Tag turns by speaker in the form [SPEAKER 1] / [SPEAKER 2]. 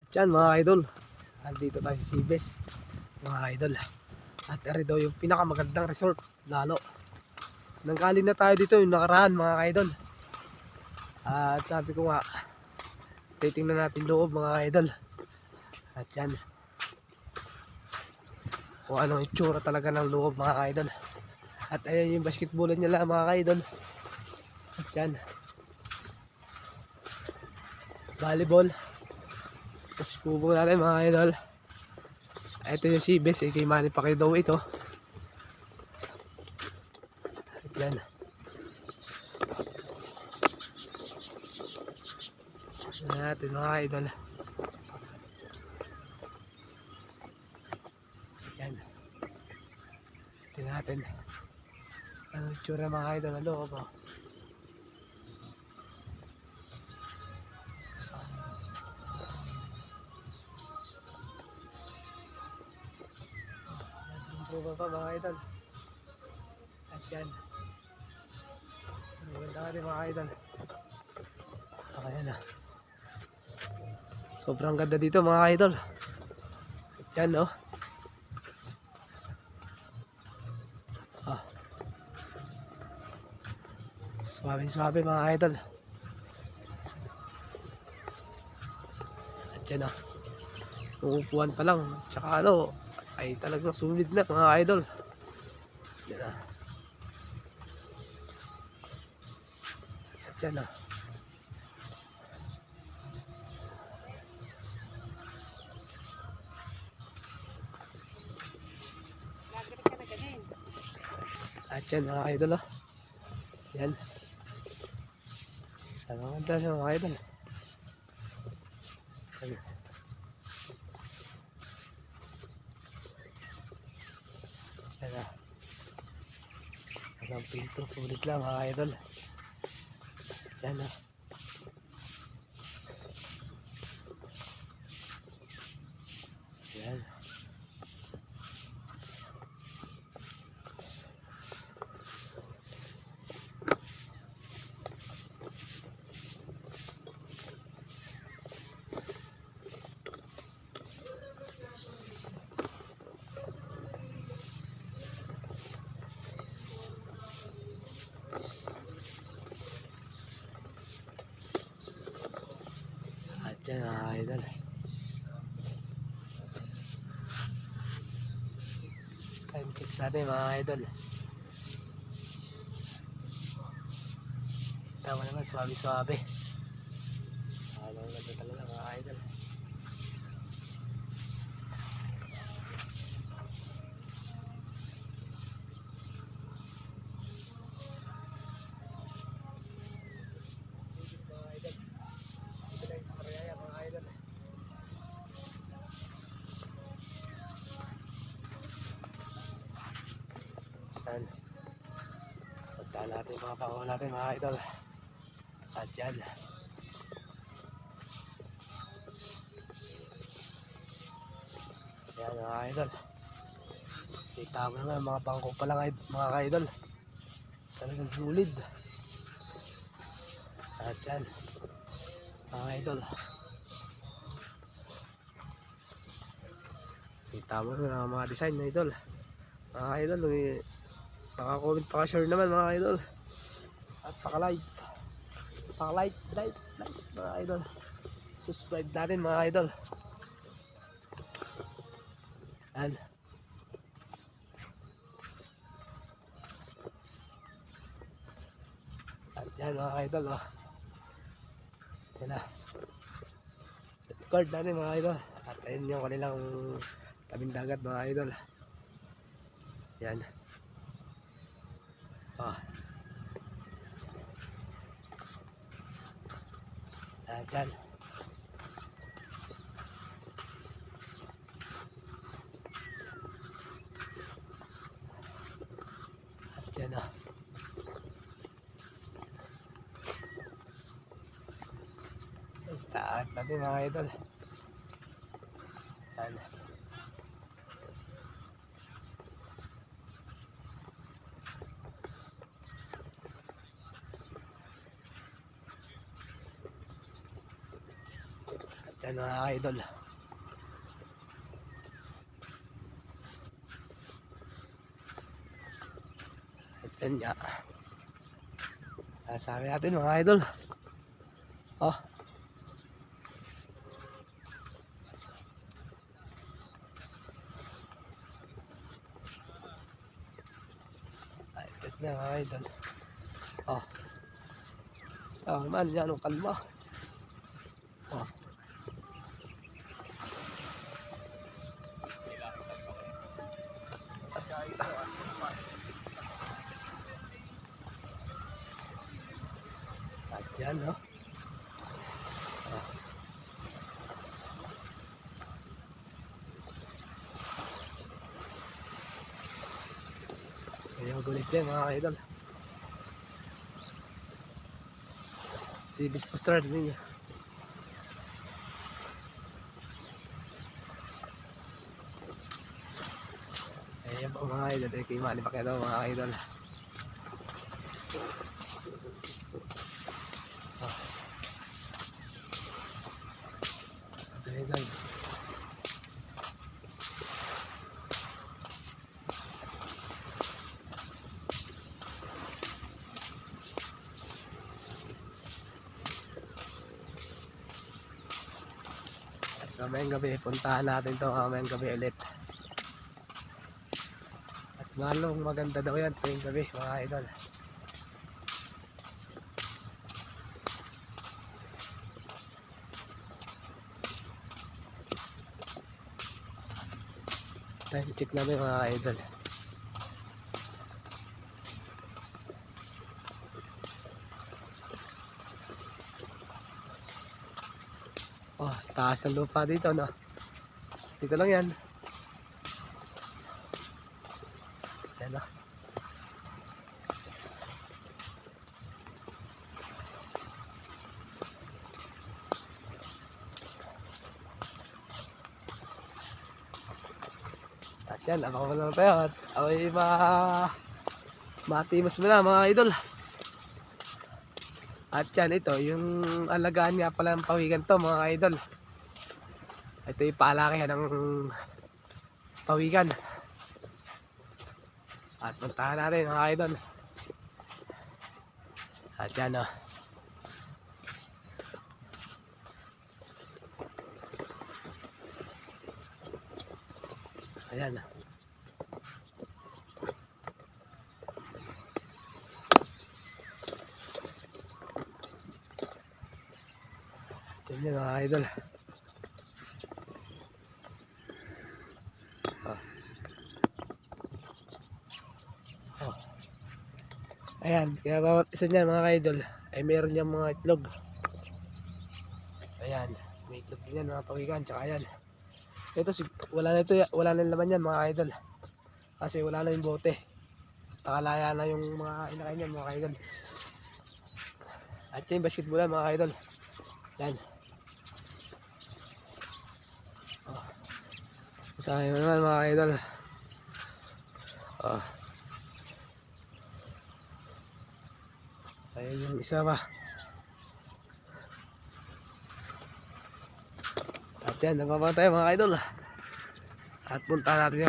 [SPEAKER 1] Diyan mga idol, andito tayo sa Sibes mga idol. At eri daw yung pinakamagandang resort lalo. Nanggaling na tayo dito yung nakaraan mga idol. At sabi ko nga, titingnan natin loob mga idol. At yan, kung anong itsura talaga ng loob mga idol. At ayan yung basketballan nila mga idol. At yan, volleyball. Tapos kubong natin mga idol. Ito yung Sibes, kay Manny Pacquiao daw ito. At yan, natin mga idol. Yan, ito natin anong itsura mga idol na loob. Improve pa mga idol. At yan, maganda ka rin mga idol. Okay na, sobrang ganda dito mga idol. At yan no. Swabe mga idol. At yan uupuan pa lang, tsaka ano ay talagang sulit na mga idol. Yan at yan at yan mga idol yan, ang ganda siya mga idol. Yan. Yan ang pintong sulit lang mga idol. Yan yan. At yan mga idol. Time check natin mga idol. Tama naman, swabe. Ang ganda talaga mga idol. Yan, puntahan natin yung mga pangaw natin mga idol. At yan, yan mga idol, kita mo naman mga bangko pa lang mga idol, talagang sulit. At yan mga idol, kita mo naman mga design na idol. Mga idol, naka-comment pa-share naman mga idol. At paka-like mga idol. Subscribe natin mga idol. Yan. At yan mga idol yan card natin mga idol. At ayun yung kanilang tabing dagat mga idol. Yan. Dyan. At dyan taat natin mga idol. Yan. Yan mga idol. Yan nga. Sabi natin mga idol. Oh. Ay, ito na mga idol. Oh. Man, yan ang kalma. Oh. At yan, no? Oh. Ayaw gulis din mga idol. Si Bisposter din niya. Ayan po mga idol. Kay Manny Pacquiao mga idol. Oh. Idol. Mamayang gabi, puntahan natin to mamayang gabi ulit. At malong maganda daw yan tuwing gabi mga idol. Time check namin mga idol. Oh, taas ng lupa dito, no? Dito lang yan. Yan, no? At yan, abang mo lang tayo. At away matimos mo na mga idol. At yan, ito, yung alagaan nga pala ng pawikan to mga idol. Ito yung palakihan ng pawikan. At puntahan natin mga idol. At yan, o. Ayan. Yan yun mga idol. Oh. Oh. Ayan, kaya bawat isa niyan mga idol ay meron niyang mga itlog. Ayan, may itlog din yan mga pawikan. Tsaka ayan. Ito wala na laman yan mga idol. Kasi wala na yung bote. Nakalaya na yung mga inakain niyan mga idol. At yung basketball mga idol. Yan. Oh. Usahin mo naman mga idol. Oh. Ayun yung isa pa. At yan, nababa tayo mga idol. At punta natin yan.